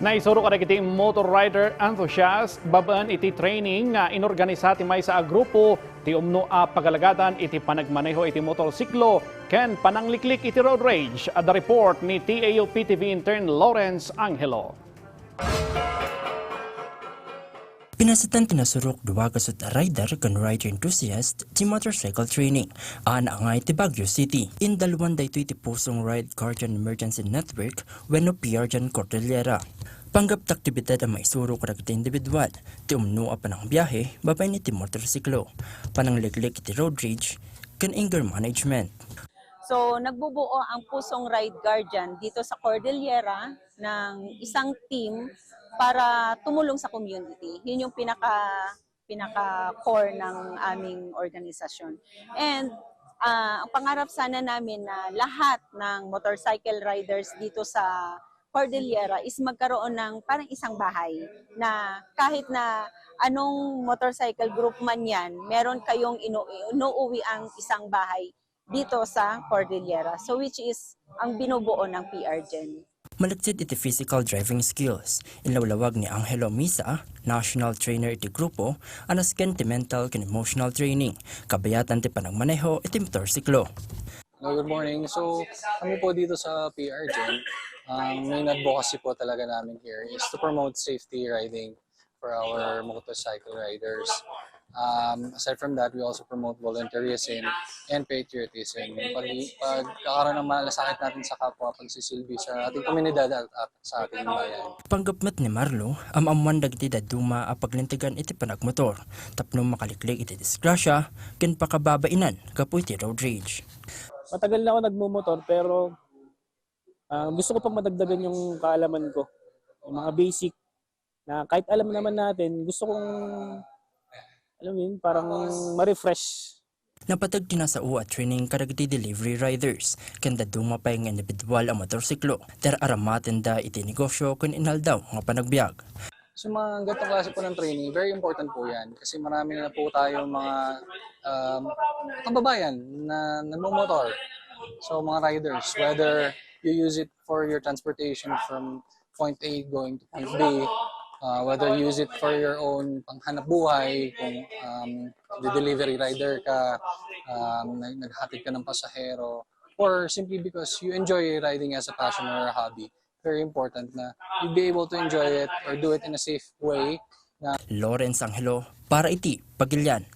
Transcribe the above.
Naisuro ka iti motor rider enthusiast, babaan iti training nga inorganisa ti may sa grupo, ti umno a pagalagatan iti panagmaneho iti motorsiklo, ken panangliklik iti road rage. At the report ni TAUP TV intern Lawrence Angelo. Pinasatan tinasurok duwa kasut rider kan rider enthusiast ti motorcycle training. Ana nga iti Baguio City. Indalwan da ito iti pusong ride guardian emergency network wenno Piarjan Cordillera. Panggap aktibidad ang maisuro kada iti individual. Ti umno a panang biyahe, babay ni ti motorsiklo. Panangliklik iti road rage, kan anger management. So, nagbubuo ang Pusong Ride Guardian dito sa Cordillera ng isang team para tumulong sa community. Yun yung pinaka-core ng aming organisasyon. And ang pangarap sana namin na lahat ng motorcycle riders dito sa Cordillera is magkaroon ng parang isang bahay na kahit na anong motorcycle group man yan, meron kayong inuuwi ang isang bahay dito sa Cordillera. So which is ang binubuo ng PRGen. Malagsid iti physical driving skills. Inlawlawag ni Angelo Misa, national trainer iti grupo, anas ken ti mental ken emotional training. Kabayatan ti panagmaneho iti motorsiklo. Good morning. So, kami po dito sa PRGen, ang main advocacy po talaga namin here is to promote safety riding for our motorcycle riders. Aside from that, we also promote volunteerism and patriotism. Pagkakaroon ng malasakit natin sa kapwa, pagsisilbi sa ating komunidad at sa ating bayan. Panggapmat ni Marlo, amamuan dagiti daduma a paglintigan iti panagmotor. Tapno makaliklik iti disgrasya, ken pakababainan kapo iti road rage. Matagal na ako nagmumotor pero gusto ko pang madagdagan yung kaalaman ko. Yung mga basic na kahit alam naman natin, gusto kong alam mo yun, parang ma-refresh. Napatag tinasao at training karagiti delivery riders. Kanda dumapay ng individual ang motorsiklo. Ter aramaten da iti negosyo kun inaldaw nga panagbiag. So mga ganitong klase po ng training, very important po yan. Kasi marami na po tayong mga kababayan na nagmumotor. So mga riders, whether you use it for your transportation from point A going to point B, whether you use it for your own panghanap buhay, kung the-delivery rider ka, naghatid ka ng pasahero, or simply because you enjoy riding as a passion or a hobby, very important na you'll be able to enjoy it or do it in a safe way. Lawrence Angelo, para iti Pagilian.